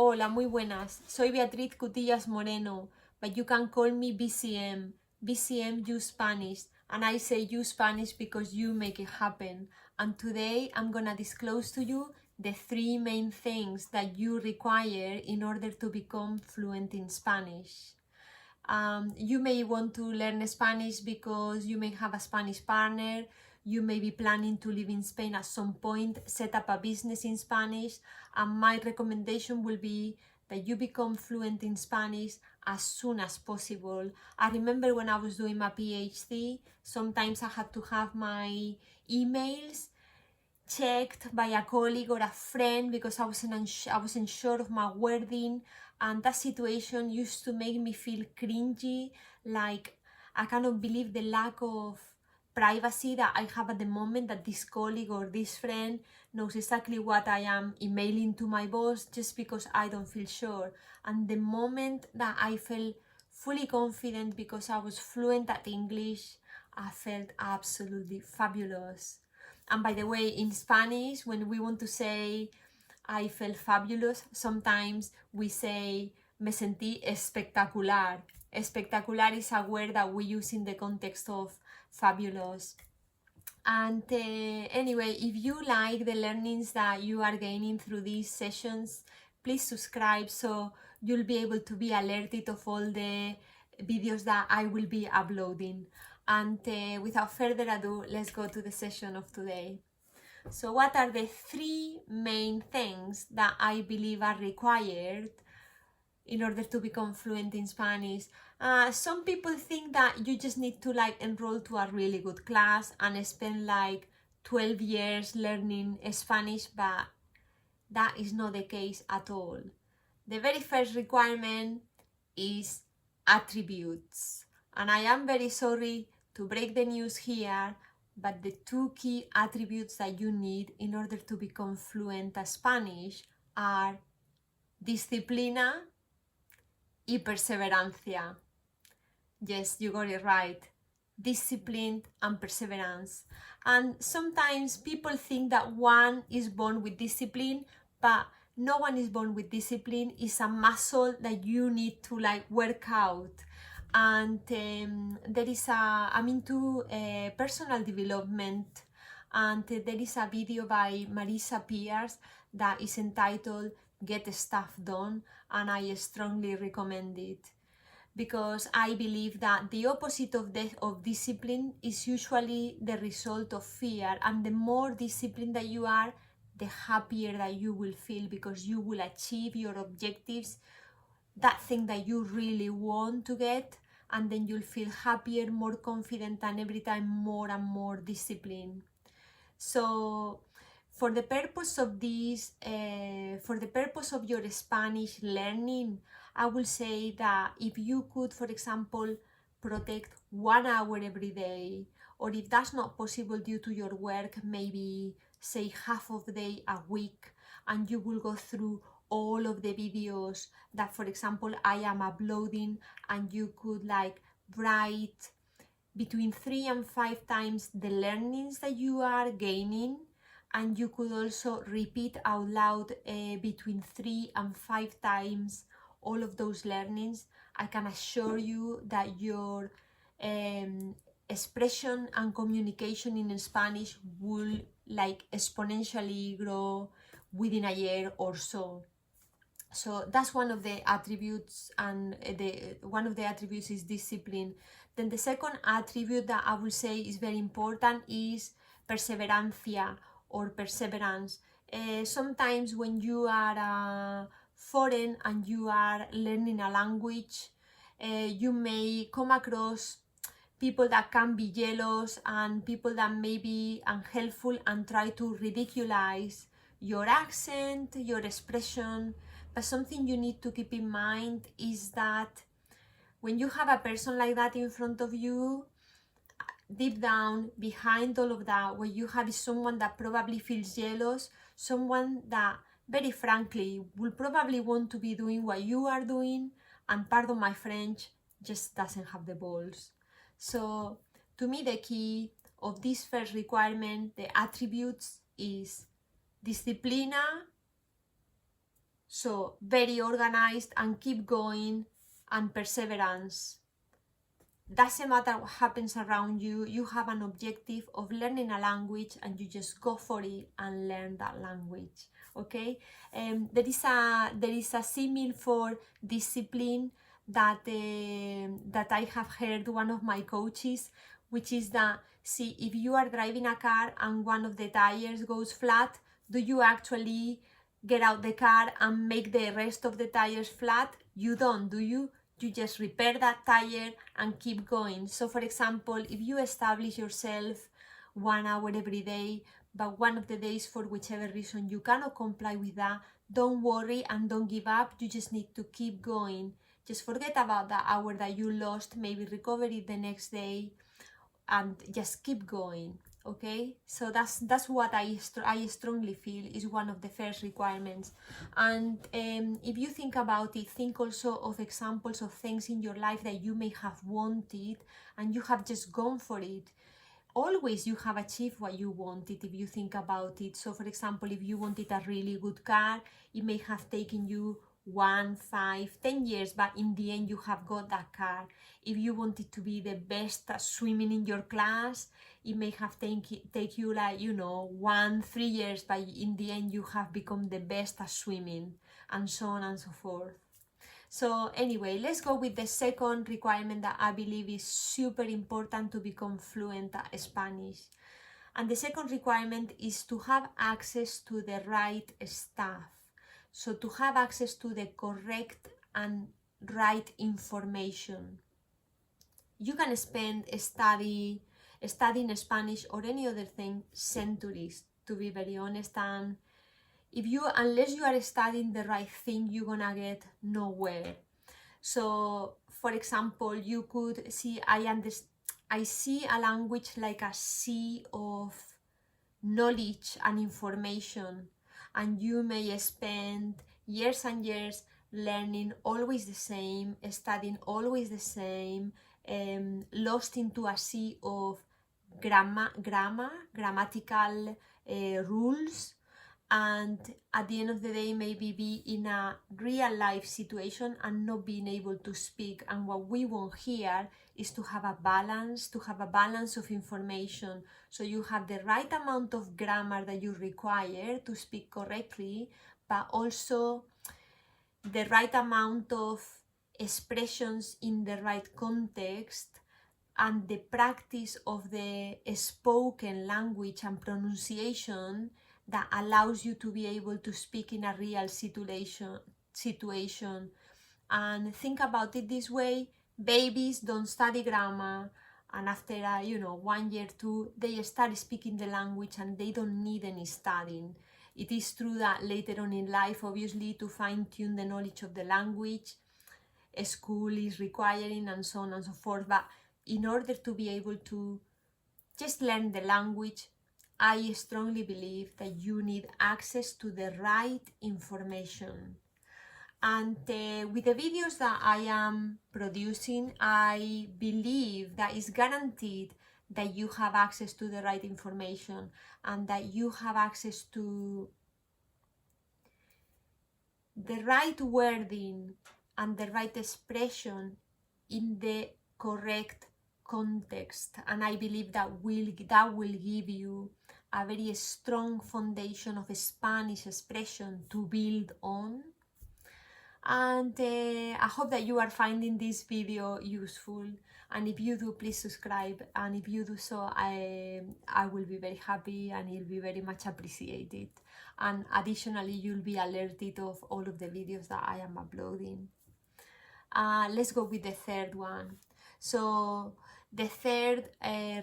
Hola, muy buenas. Soy Beatriz Cutillas-Moreno, but you can call me BCM. BCM, you Spanish. And I say you Spanish because you make it happen. And today I'm gonna disclose to you the 3 main things that you require in order to become fluent in Spanish. You may want to learn Spanish because you may have a Spanish partner, you may be planning to live in Spain at some point, set up a business in Spanish, and my recommendation will be that you become fluent in Spanish as soon as possible. I remember when I was doing my PhD, sometimes I had to have my emails checked by a colleague or a friend because I wasn't sure of my wording, and that situation used to make me feel cringy, like I cannot believe the lack of privacy that I have at the moment, that this colleague or this friend knows exactly what I am emailing to my boss just because I don't feel sure. And the moment that I felt fully confident because I was fluent at English, I felt absolutely fabulous. And by the way, in Spanish, when we want to say I felt fabulous, sometimes we say me sentí espectacular. Espectacular is a word that we use in the context of fabulous. And anyway, if you like the learnings that you are gaining through these sessions, please subscribe so you'll be able to be alerted of all the videos that I will be uploading. And without further ado, let's go to the session of today. So what are the 3 main things that I believe are required in order to become fluent in Spanish? Some people think that you just need to enroll to a really good class and spend 12 years learning Spanish, but that is not the case at all. The very first requirement is attributes. And I am very sorry to break the news here, but the 2 key attributes that you need in order to become fluent at Spanish are disciplina y perseverancia. Yes, you got it right. Discipline and perseverance. And sometimes people think that one is born with discipline, but no one is born with discipline. It's a muscle that you need to work out. And I'm into personal development, and there is a video by Marisa Peers that is entitled Get Stuff Done, and I strongly recommend it, because I believe that the opposite of discipline is usually the result of fear, and the more disciplined that you are, the happier that you will feel, because you will achieve your objectives, that thing that you really want to get, and then you'll feel happier, more confident, and every time more and more disciplined. So for the purpose of this, for the purpose of your Spanish learning, I will say that if you could, for example, protect 1 hour every day, or if that's not possible due to your work, maybe say half of the day a week, and you will go through all of the videos that, for example, I am uploading, and you could write between 3 and 5 times the learnings that you are gaining, and you could also repeat out loud between 3 and 5 times all of those learnings. I can assure you that your expression and communication in Spanish will exponentially grow within a year or so. So that's one of the attributes, and one of the attributes is discipline. Then the second attribute that I will say is very important is perseverancia or perseverance. Sometimes when you are foreign and you are learning a language, you may come across people that can be jealous and people that may be unhelpful and try to ridiculize your accent, your expression. But something you need to keep in mind is that when you have a person like that in front of you, deep down, behind all of that, what you have is someone that probably feels jealous, someone that, very frankly, will probably want to be doing what you are doing, and pardon my French, just doesn't have the balls. So, to me, the key of this first requirement, the attributes, is disciplina, So very organized and keep going and perseverance. Doesn't matter what happens around you, you have an objective of learning a language and you just go for it and learn that language. Okay, there is a simile for discipline that that I have heard one of my coaches, which is that, see, if you are driving a car and one of the tires goes flat, do you actually get out the car and make the rest of the tires flat? You don't, do you? You just repair that tire and keep going. So for example, if you establish yourself 1 hour every day, but one of the days for whichever reason you cannot comply with that, don't worry and don't give up. You just need to keep going. Just forget about that hour that you lost, maybe recover it the next day and just keep going. Okay, so that's what I strongly feel is one of the first requirements. And if you think about it, think also of examples of things in your life that you may have wanted and you have just gone for it. Always you have achieved what you wanted if you think about it. So for example, if you wanted a really good car, it may have taken you 1, 5, 10 years, but in the end you have got that car. If you wanted to be the best at swimming in your class, it may have take you like, 1, 3 years, but in the end you have become the best at swimming, and so on and so forth. So anyway, let's go with the second requirement that I believe is super important to become fluent at Spanish. And the second requirement is to have access to the right stuff. So to have access to the correct and right information. You can spend studying Spanish or any other thing centuries, to be very honest, and unless you are studying the right thing, you're gonna get nowhere. So for example, you could see, I see a language like a sea of knowledge and information, and you may spend years and years learning always the same, studying always the same, lost into a sea of grammatical rules, and at the end of the day maybe be in a real life situation and not being able to speak. And what we want here is to have a balance of information, so you have the right amount of grammar that you require to speak correctly, but also the right amount of expressions in the right context, and the practice of the spoken language and pronunciation that allows you to be able to speak in a real situation. And think about it this way: babies don't study grammar, and after 1 year, 2, they start speaking the language and they don't need any studying. It is true that later on in life, obviously, to fine-tune the knowledge of the language, school is requiring, and so on and so forth, but in order to be able to just learn the language, I strongly believe that you need access to the right information. And with the videos that I am producing, I believe that it's guaranteed that you have access to the right information and that you have access to the right wording and the right expression in the correct context. And I believe that will give you a very strong foundation of Spanish expression to build on. And I hope that you are finding this video useful, and if you do, please subscribe, and if you do so, I will be very happy and it'll be very much appreciated. And additionally, you'll be alerted of all of the videos that I am uploading. Let's go with the third one. So the third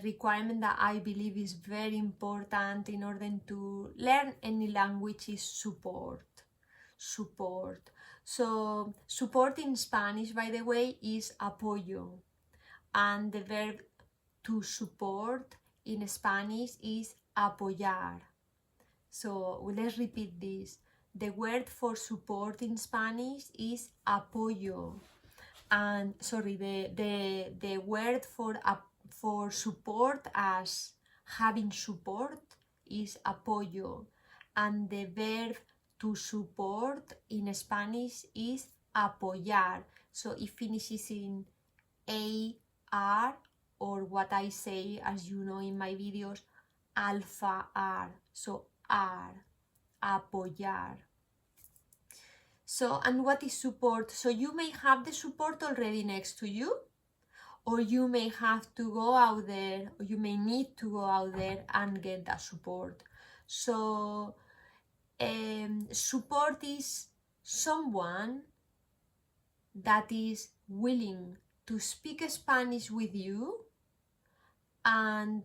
requirement that I believe is very important in order to learn any language is support. So support in Spanish, by the way, is apoyo, and the verb to support in Spanish is apoyar. So let's repeat this. The word for support in Spanish is apoyo, and sorry, the word for support as having support is apoyo, and the verb to support in Spanish is apoyar. So it finishes in AR, or what I say, as you know in my videos, alpha R. So R, apoyar. So, and what is support? So you may have the support already next to you, or you may have to go out there, or you may need to go out there and get that support. So support is someone that is willing to speak Spanish with you and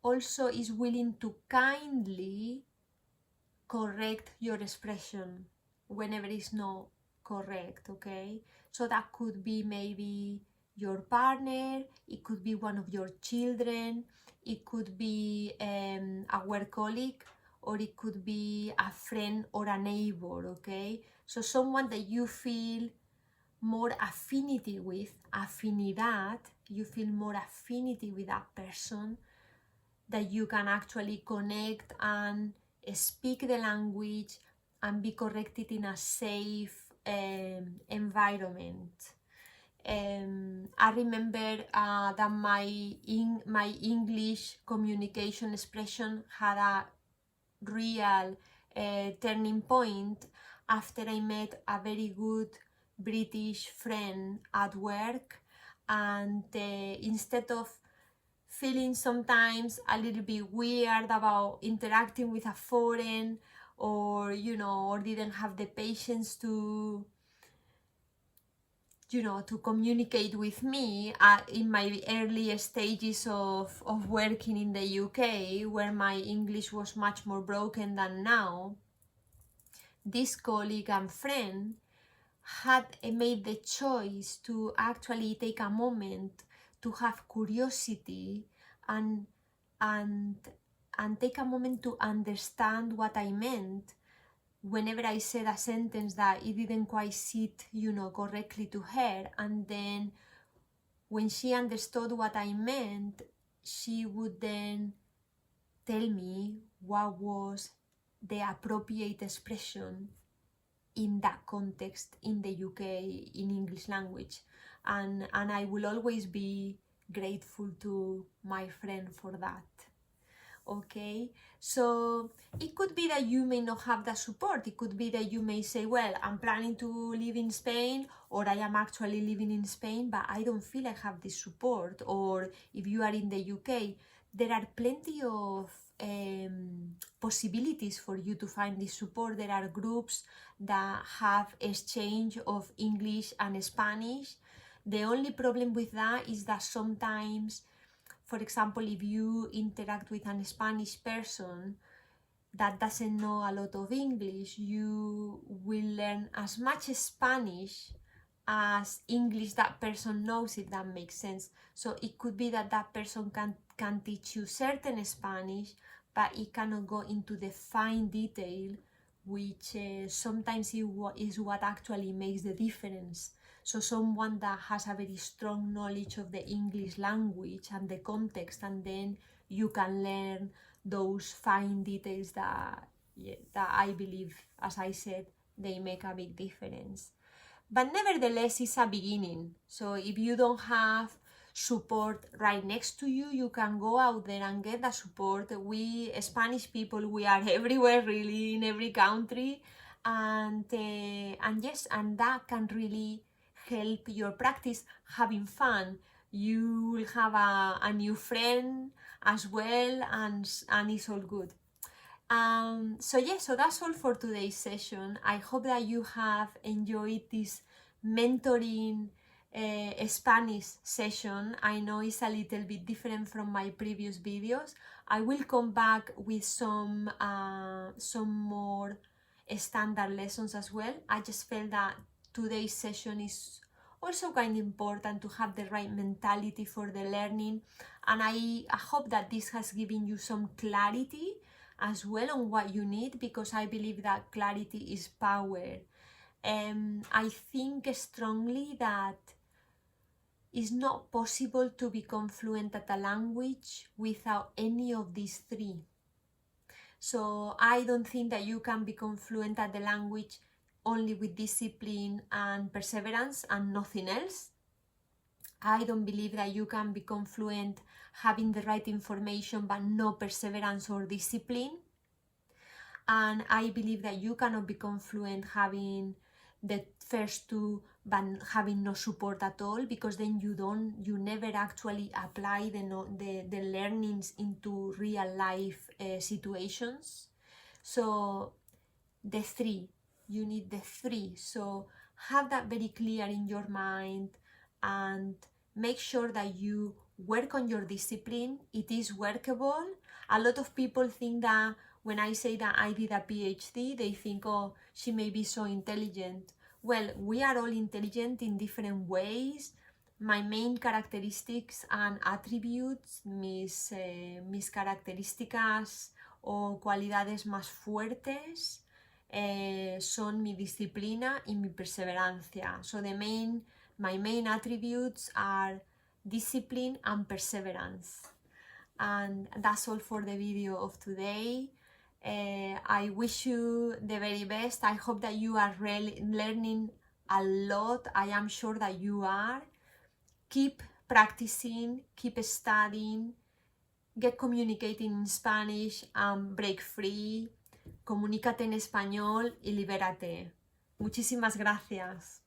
also is willing to kindly correct your expression whenever it's not correct, okay? So that could be maybe your partner, it could be one of your children, it could be a work colleague, or it could be a friend or a neighbor, okay? So someone that you feel more affinity with, afinidad, you feel more affinity with that person, that you can actually connect and speak the language and be corrected in a safe environment. I remember that my English communication expression had a real turning point after I met a very good British friend at work, and instead of feeling sometimes a little bit weird about interacting with a foreign, or or didn't have the patience to to communicate with me in my early stages of working in the UK, where my English was much more broken than now, this colleague and friend had made the choice to actually take a moment to have curiosity and take a moment to understand what I meant whenever I said a sentence that it didn't quite sit, correctly to her. And then when she understood what I meant, she would then tell me what was the appropriate expression in that context in the UK in English language, and I will always be grateful to my friend for that. Okay, so it could be that you may not have that support. It could be that you may say, well, I'm planning to live in Spain, or I am actually living in Spain, but I don't feel I have this support. Or if you are in the UK, there are plenty of possibilities for you to find this support. There are groups that have exchange of English and Spanish. The only problem with that is that sometimes, for example, if you interact with a Spanish person that doesn't know a lot of English, you will learn as much Spanish as English that person knows, if that makes sense. So it could be that that person can teach you certain Spanish, but it cannot go into the fine detail, which sometimes is what actually makes the difference. So someone that has a very strong knowledge of the English language and the context, and then you can learn those fine details that I believe, as I said, they make a big difference. But nevertheless, it's a beginning. So if you don't have support right next to you, you can go out there and get the support. We Spanish people, we are everywhere, really, in every country, and yes, and that can really help your practice having fun. You will have a new friend as well, and it's all good. So that's all for today's session. I hope that you have enjoyed this mentoring Spanish session. I know it's a little bit different from my previous videos. I will come back with some more standard lessons as well. I just felt that today's session is also kind of important to have the right mentality for the learning, and I hope that this has given you some clarity as well on what you need, because I believe that clarity is power. I think strongly that it's not possible to become fluent at a language without any of these three. So I don't think that you can become fluent at the language only with discipline and perseverance and nothing else. I don't believe that you can become fluent having the right information but no perseverance or discipline. And I believe that you cannot become fluent having the first two but having no support at all, because then you never actually apply the learnings into real life situations. So the three, you need the three. So have that very clear in your mind and make sure that you work on your discipline. It is workable. A lot of people think that when I say that I did a PhD, they think, oh, she may be so intelligent. Well, we are all intelligent in different ways. My main characteristics and attributes, mis características o cualidades más fuertes son mi disciplina y mi perseverancia. So my main attributes are discipline and perseverance. And that's all for the video of today. I wish you the very best. I hope that you are really learning a lot. I am sure that you are. Keep practicing, keep studying, get communicating in Spanish and break free. Comunícate en español y libérate. Muchísimas gracias.